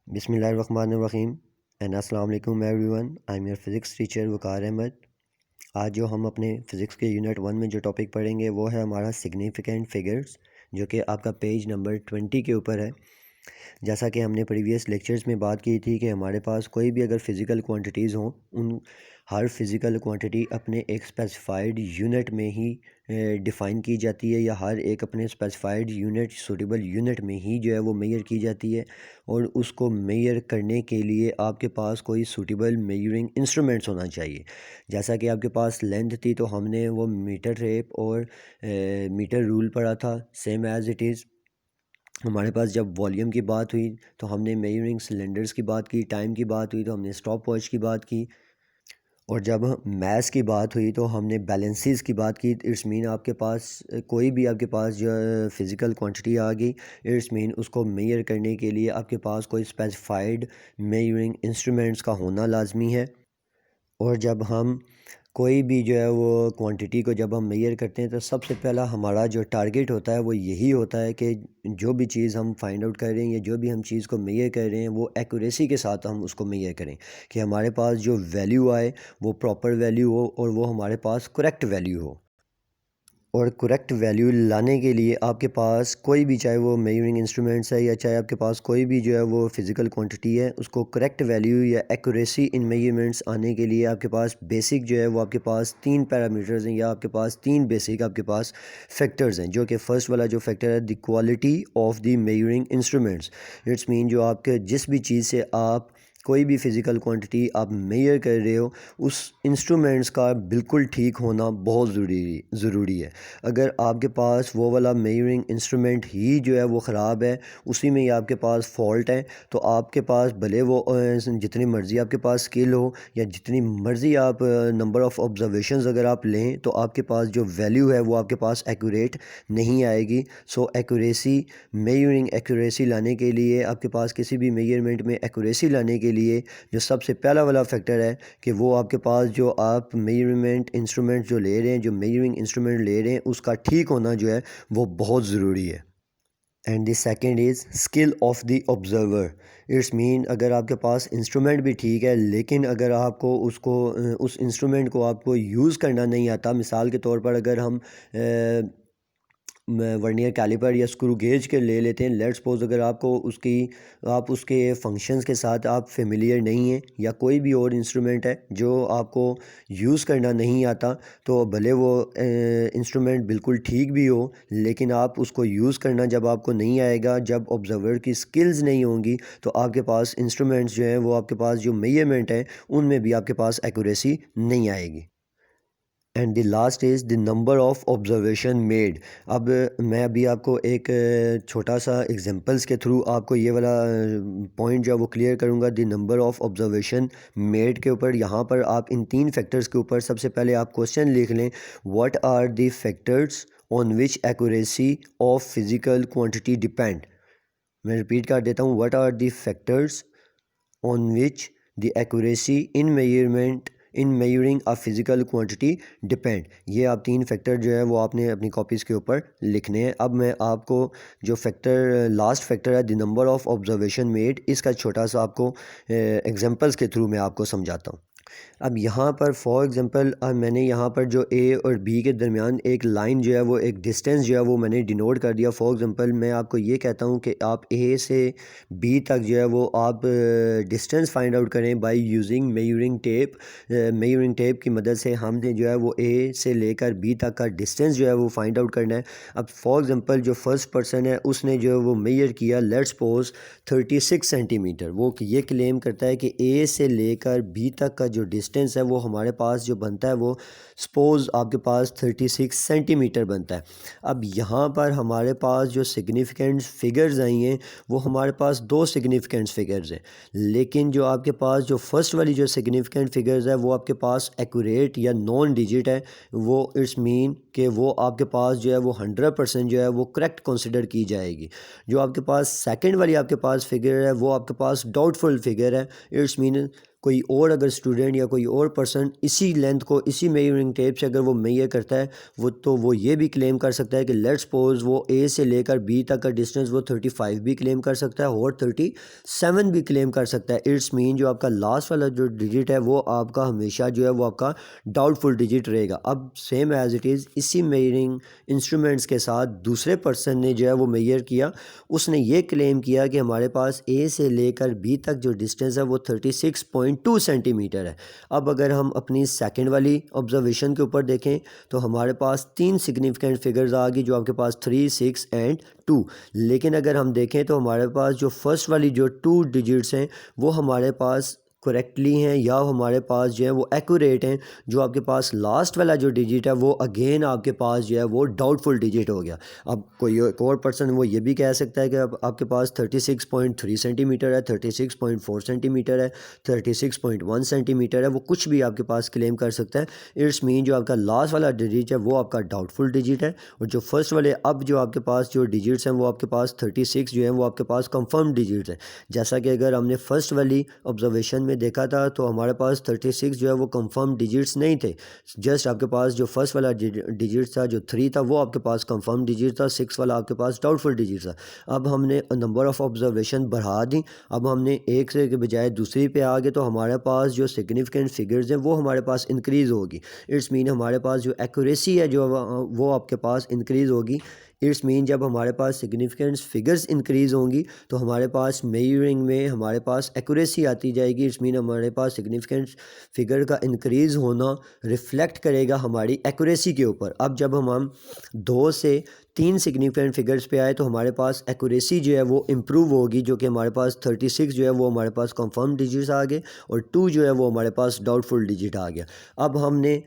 बिस्मिल्लाहिर्रहमानिर्रहीम एंड अस्सलाम वालेकुम everyone. I am your physics teacher Waqar Ahmed. आज जो हम अपने फ़िज़िक्स के यूनिट 1 में जो टॉपिक पढ़ेंगे वो है हमारा सिग्निफिकेंट फिगर्स, जो कि आपका पेज नंबर 20 के ऊपर है। जैसा कि हमने प्रीवियस लेक्चर्स में बात की थी कि हमारे पास कोई भी अगर फ़िज़िकल क्वांटिटीज़ हों, उन हर फिज़िकल क्वांटिटी अपने एक स्पेसिफाइड यूनिट में ही डिफ़ाइन की जाती है, या हर एक अपने स्पेसिफाइड यूनिट सूटेबल यूनिट में ही जो है वो मेजर की जाती है। और उसको मेजर करने के लिए आपके पास कोई सूटेबल मेजरिंग इंस्ट्रूमेंट्स होना चाहिए। जैसा कि आपके पास लेंथ थी तो हमने वो मीटर टेप और मीटर रूल पढ़ा था। सेम एज़ इट इज़ हमारे पास जब वॉल्यूम की बात हुई तो हमने मेजरिंग सिलेंडर्स की बात की, टाइम की बात हुई तो हमने स्टॉप वॉच की बात की, और जब मैथ्स की बात हुई तो हमने बैलेंसेस की बात की। इट्स मीन आपके पास कोई भी आपके पास जो फिज़िकल क्वांटिटी आ गई, इट्स मीन उसको मेजर करने के लिए आपके पास कोई स्पेसिफाइड मेजरिंग इंस्ट्रूमेंट्स का होना लाजमी है। और जब हम कोई भी जो है वो क्वांटिटी को जब हम मेजर करते हैं तो सबसे पहला हमारा जो टारगेट होता है वो यही होता है कि जो भी चीज़ हम फाइंड आउट कर रहे हैं या जो भी हम चीज़ को मेजर कर रहे हैं वो एक्यूरेसी के साथ हम उसको मेजर करें, कि हमारे पास जो वैल्यू आए वो प्रॉपर वैल्यू हो और वो हमारे पास करेक्ट वैल्यू हो। और करेक्ट वैल्यू लाने के लिए आपके पास कोई भी, चाहे वो मेजरिंग इंस्ट्रूमेंट्स है या चाहे आपके पास कोई भी जो है वो फिज़िकल क्वांटिटी है, उसको करेक्ट वैल्यू या एक्यूरेसी इन मेजरमेंट्स आने के लिए आपके पास बेसिक जो है वो आपके पास 3 पैरामीटर्स हैं, या आपके पास 3 बेसिक आपके पास फैक्टर्स हैं। जो कि फ़र्स्ट वाला जो फैक्टर है, the quality of the measuring instruments. It's mean जो आपके जिस भी चीज़ से आप कोई भी फ़िज़िकल क्वांटिटी आप मेजर कर रहे हो, उस इंस्ट्रूमेंट्स का बिल्कुल ठीक होना बहुत ज़रूरी है। अगर आपके पास वो वाला मेजरिंग इंस्ट्रूमेंट ही जो है वो ख़राब है, उसी में ही आपके पास फॉल्ट है, तो आपके पास भले वो जितनी मर्ज़ी आपके पास स्किल हो या जितनी मर्ज़ी आप नंबर ऑफ़ ऑब्जर्वेशंस अगर आप लें, तो आपके पास जो वैल्यू है वो आपके पास एक्यूरेट नहीं आएगी। सो एक्यूरेसी, मेजरिंग एक्यूरेसी लाने के लिए, आपके पास किसी भी मेजरमेंट में एक्यूरेसी लाने के लिए जो सबसे पहला वाला फैक्टर है कि वो आपके पास जो आप मेजरमेंट इंस्ट्रूमेंट जो ले रहे हैं, जो मेजरिंग इंस्ट्रूमेंट ले रहे हैं, उसका ठीक होना जो है वो बहुत ज़रूरी है। And the second is skill of the observer. It's mean अगर आपके पास इंस्ट्रूमेंट भी ठीक है, लेकिन अगर आपको उसको उस इंस्ट्रूमेंट को आपको यूज़ करना नहीं आता, मिसाल के तौर पर अगर हम वर्नियर कैलिपर या स्क्रू गेज के ले लेते हैं, लेट्स सपोज अगर आपको आप उसके फंक्शंस के साथ आप फेमिलियर नहीं हैं, या कोई भी और इंस्ट्रूमेंट है जो आपको यूज़ करना नहीं आता, तो भले वो इंस्ट्रूमेंट बिल्कुल ठीक भी हो, लेकिन आप उसको यूज़ करना जब आपको नहीं आएगा, जब ऑब्जर्वर की स्किल्स नहीं होंगी, तो आपके पास इंस्ट्रूमेंट्स जो हैं वो आपके पास जो मेजरमेंट है उनमें भी आपके पास एक्यूरेसी नहीं आएगी। And the last is the number of observation made. अब मैं अभी आपको एक छोटा सा एग्जांपल्स के थ्रू आपको ये वाला पॉइंट जो है वो क्लियर करूँगा। The number of observation made के ऊपर यहाँ पर आप इन 3 फैक्टर्स के ऊपर सबसे पहले आप क्वेश्चन लिख लें, what are the factors on which accuracy of physical quantity depend. मैं रिपीट कर देता हूँ, what are the factors on which the accuracy in measuring a physical quantity depend। ये आप 3 फैक्टर जो है वो आपने अपनी कॉपीज़ के ऊपर लिखने हैं। अब मैं आपको जो फैक्टर लास्ट फैक्टर है, the number of observation made, इसका छोटा सा आपको एग्जांपल्स के थ्रू मैं आपको समझाता हूँ। अब यहाँ पर फॉर एग्ज़ाम्पल मैंने यहाँ पर जो ए और बी के दरमियान एक लाइन जो है वो एक डिस्टेंस जो है वो मैंने डिनोट कर दिया। फॉर एग्ज़ाम्पल मैं आपको ये कहता हूँ कि आप ए से बी तक जो है वो आप डिस्टेंस फाइंड आउट करें by using measuring tape. Measuring tape की मदद से हमने जो है वो ए से लेकर बी तक का डिस्टेंस जो है वो फाइंड आउट करना है। अब फॉर एग्ज़ाम्पल जो फर्स्ट पर्सन है उसने जो है वो मेजर किया, लेट्स सपोज 36 सेंटीमीटर। वो ये क्लेम करता है कि ए से लेकर बी तक का जो डिस्टेंस है वो हमारे पास जो बनता है वो सपोज़ आपके पास 36 सेंटीमीटर बनता है। अब यहाँ पर हमारे पास जो सिग्निफिकेंट फिगर्स आई हैं वो हमारे पास 2 सिग्निफिकेंट फिगर्स हैं, लेकिन जो आपके पास जो फर्स्ट वाली जो सिग्निफिकेंट फिगर्स है वो आपके पास एक्यूरेट या नॉन डिजिट है। वो इट्स मीन कि वो आपके पास जो है वो 100% जो है वो करेक्ट कंसिडर की जाएगी। जो आपके पास सेकंड वाली आपके पास फिगर है वो आपके पास डाउटफुल फिगर है। इट्स मीन कोई और अगर स्टूडेंट या कोई और पर्सन इसी लेंथ को इसी मेजरिंग टेप से अगर वो मेजर करता है वो ये भी क्लेम कर सकता है कि लेट्स सपोज वो ए से लेकर बी तक का डिस्टेंस वो 35 भी क्लेम कर सकता है और 37 भी क्लेम कर सकता है। इट्स मीन जो आपका लास्ट वाला जो डिजिट है वो आपका हमेशा जो है वो आपका डाउटफुल डिजिट रहेगा। अब सेम एज इट इज़ इसी मेजरिंग इंस्ट्रूमेंट्स के साथ दूसरे पर्सन ने जो है वो मेजर किया, उसने ये क्लेम किया कि हमारे पास ए से लेकर बी तक जो डिस्टेंस है वो 36.2 सेंटीमीटर है। अब अगर हम अपनी सेकंड वाली ऑब्जर्वेशन के ऊपर देखें तो हमारे पास 3 सिग्निफिकेंट फिगर्स आ गई जो आपके पास 3, 6 एंड 2। लेकिन अगर हम देखें तो हमारे पास जो फर्स्ट वाली जो 2 डिजिट्स हैं वो हमारे पास करेक्टली हैं या हमारे पास जो है वो एक्यूरेट हैं। जो आपके पास लास्ट वाला जो डिजिट है वो अगेन आपके पास जो है वो डाउटफुल डिजिट हो गया। अब कोई एक और पर्सन वो ये भी कह सकता है कि अब आपके पास 36.3 सेंटीमीटर है, 36.4 सेंटीमीटर है, 36.1 सेंटीमीटर है, वो कुछ भी आपके पास क्लेम कर सकता है। इट्स मीन जो आपका लास्ट वाला डिजिट है वो आपका डाउटफुल डिजिट है और जो फर्स्ट वाले अब जो आपके पास जो डिजिट्स हैं वो आपके पास 36 जो है वो आपके पास कंफर्म डिजिट्स हैं। जैसा कि अगर हमने फर्स्ट वाली ऑब्जर्वेशन में देखा था तो हमारे पास 36 जो है वो कंफर्म डिजिट्स नहीं थे। जस्ट आपके पास जो फर्स्ट वाला डिजिट था जो 3 था वो आपके पास कंफर्म डिजिट था, 6 वाला आपके पास डाउटफुल डिजिट था। अब हमने नंबर ऑफ ऑब्जर्वेशन बढ़ा दी, अब हमने एक से के बजाय दूसरी पे आ गए तो हमारे पास जो सिग्निफिकेंट फिगर्स हैं वो हमारे पास इंक्रीज़ होगी। इट्स मीन हमारे पास जो एक्यूरेसी है जो वो आपके पास इंक्रीज़ होगी। इट्स मीन जब हमारे पास सिग्निफिकेंट फिगर्स इंक्रीज़ होंगी तो हमारे पास मेजरिंग में हमारे पास एक्यूरेसी आती जाएगी। इट्स मीन हमारे पास सिग्निफिकेंट फिगर का इंक्रीज़ होना रिफ्लेक्ट करेगा हमारी एक्यूरेसी के ऊपर। अब जब हम 2 से 3 सिग्निफिकेंट फिगर्स पे आए तो हमारे पास एक्यूरेसी जो है वो इम्प्रूव होगी, जो कि हमारे पास 36 जो है वो हमारे पास कंफर्म डिजिट्स आ गए और 2 जो है वो हमारे पास डाउटफुल डिजिट आ गया। अब हमने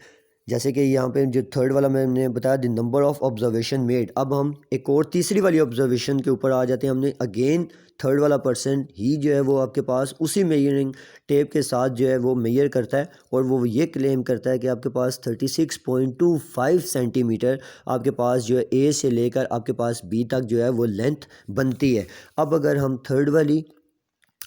जैसे कि यहाँ पे जो थर्ड वाला मैंने बताया the number of observation made, अब हम एक और तीसरी वाली ऑब्जर्वेशन के ऊपर आ जाते हैं। हमने अगेन थर्ड वाला पर्सन ही जो है वो आपके पास उसी मेजरिंग टेप के साथ जो है वो मेजर करता है और वो ये क्लेम करता है कि आपके पास 36.25 सेंटीमीटर आपके पास जो है ए से लेकर आपके पास बी तक जो है वो लेंथ बनती है। अब अगर हम थर्ड वाली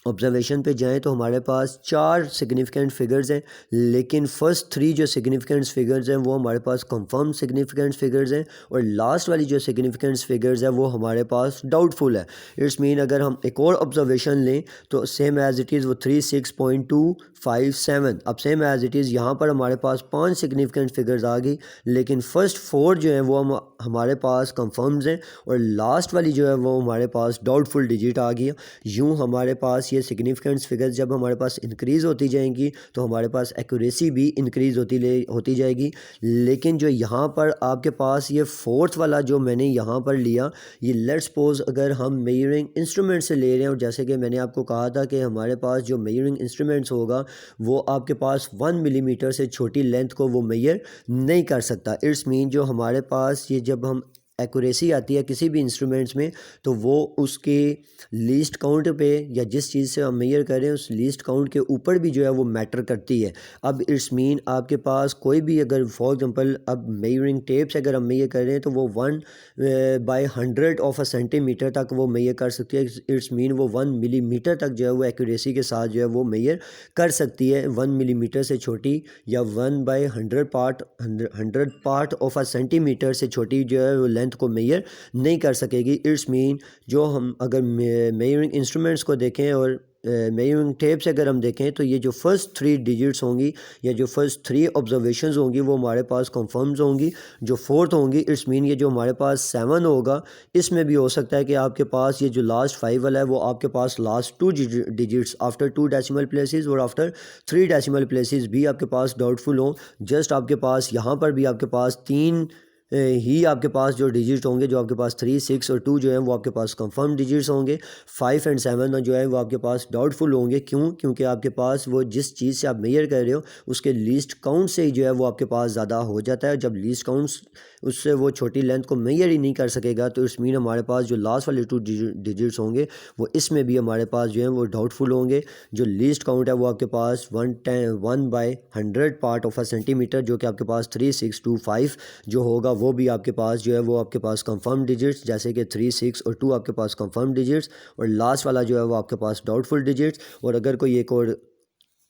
ऑब्जर्वेशन पे जाएं तो हमारे पास 4 सिग्निफिकेंट फिगर्स हैं, लेकिन फर्स्ट 3 जो सिग्निफिकेंट फिगर्स हैं वो हमारे पास कंफर्म सिग्निफिकेंट फिगर्स हैं और लास्ट वाली जो सिग्निफिकेंट फिगर्स है वो हमारे पास डाउटफुल है। इट्स मीन अगर हम एक और ऑब्जर्वेशन लें तो सेम एज इट इज़ वो 36.257। अब सेम एज इट इज़ यहाँ पर हमारे पास 5 सिग्निफिकेंट फिगर्स आ गई, लेकिन फ़र्स्ट 4 जो हैं वो हमारे पास कंफर्म्स हैं और लास्ट वाली जो है वो हमारे पास डाउटफुल डिजिट आ गई। यूँ हमारे पास ये सिग्निफिकेंस फिगर्स जब हमारे पास इंक्रीज़ होती जाएंगी तो हमारे पास एक्यूरेसी भी इंक्रीज़ होती जाएगी। लेकिन जो यहाँ पर आपके पास ये फोर्थ वाला जो मैंने यहाँ पर लिया, ये लेट्स सपोज अगर हम मेजरिंग इंस्ट्रूमेंट से ले रहे हैं और जैसे कि मैंने आपको कहा था कि हमारे पास जो मेजरिंग इंस्ट्रूमेंट्स होगा वो आपके पास 1 मिलीमीटर से छोटी लेंथ को वो मेजर नहीं कर सकता। इट्स मीन जो हमारे पास ये जब हम एक्यूरेसी आती है किसी भी इंस्ट्रूमेंट्स में तो वो उसके लीस्ट काउंट पे या जिस चीज़ से हम मेजर कर रहे हैं उस लीस्ट काउंट के ऊपर भी जो है वो मैटर करती है। अब इट्स मीन आपके पास कोई भी अगर फॉर एग्जांपल अब मेजरिंग टेप से अगर हम मेजर कर रहे हैं तो वो 1/100 ऑफ अ सेंटीमीटर तक वो मेजर कर सकती है। इट्स मीन वो 1 मिलीमीटर तक जो है वो एक्यूरेसी के साथ जो है वो मेजर कर सकती है। 1 मिलीमीटर से छोटी या 1/100 पार्ट ऑफ अ सेंटीमीटर से छोटी जो है वो लेंथ को मेजर नहीं कर सकेगी। इट्स मीन जो हम अगर मेजरिंग इंस्ट्रूमेंट्स को देखें और मेजरिंग टेप से अगर हम देखें तो ये जो फर्स्ट 3 डिजिट्स होंगी या जो फर्स्ट 3 ऑब्जर्वेशंस होंगी वो हमारे पास कंफर्म्स होंगी। जो फोर्थ होंगी इट्स मीन ये जो हमारे पास 7 होगा इसमें भी हो सकता है कि आपके पास ये जो लास्ट 5 वाला है वो आपके पास last 2 digits after 2 decimal places और आफ्टर 3 डेसिमल प्लेसेस भी आपके पास डाउटफुल हों। जस्ट आपके पास यहाँ पर भी आपके पास 3 ही आपके पास जो डिजिट होंगे, जो आपके पास 3, 6 और 2 जो है वो आपके पास कंफर्म डिजिट्स होंगे। 5 एंड 7 जो है वो आपके पास डाउटफुल होंगे। क्यों? क्योंकि आपके पास वो जिस चीज़ से आप मेजर कर रहे हो उसके लीस्ट काउंट से ही जो है वो आपके पास ज़्यादा हो जाता है। जब लीस्ट काउंट्स उससे वो छोटी लेंथ को मेजर ही नहीं कर सकेगा तो इट्स मीन हमारे पास जो लास्ट वाले 2 डिजिट्स होंगे वो इसमें भी हमारे पास जो है वो डाउटफुल होंगे। जो लीस्ट काउंट है वो आपके पास 1/100 पार्ट ऑफ अ सेंटीमीटर जो कि आपके पास 3, 6, 2, 5 जो होगा वो भी आपके पास जो है वो आपके पास कंफर्म डिजिट्स, जैसे कि 3, 6 और 2 आपके पास कंफर्म डिजिट्स और लास्ट वाला जो है वो आपके पास डाउटफुल डिजिट्स। और अगर कोई एक और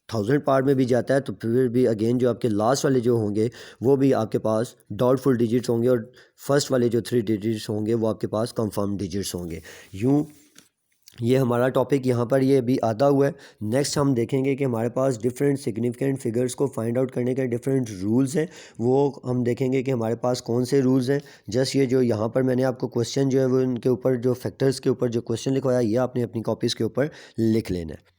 1000 पार्ट में भी जाता है तो फिर भी अगेन जो आपके लास्ट वाले जो होंगे वो भी आपके पास डाउटफुल डिजिट्स होंगे और फर्स्ट वाले जो 3 डिजिट्स होंगे वो आपके पास कंफर्म डिजिट्स होंगे। यूँ ये हमारा टॉपिक यहाँ पर ये अभी आधा हुआ है। नेक्स्ट हम देखेंगे कि हमारे पास डिफरेंट सिग्निफिकेंट फिगर्स को फाइंड आउट करने के डिफरेंट रूल्स हैं, वो हम देखेंगे कि हमारे पास कौन से रूल्स हैं। जस्ट ये जो यहाँ पर मैंने आपको क्वेश्चन जो है वो उनके ऊपर जो फैक्टर्स के ऊपर जो क्वेश्चन लिखवाया ये आपने अपनी कॉपीज़ के ऊपर लिख लेना है।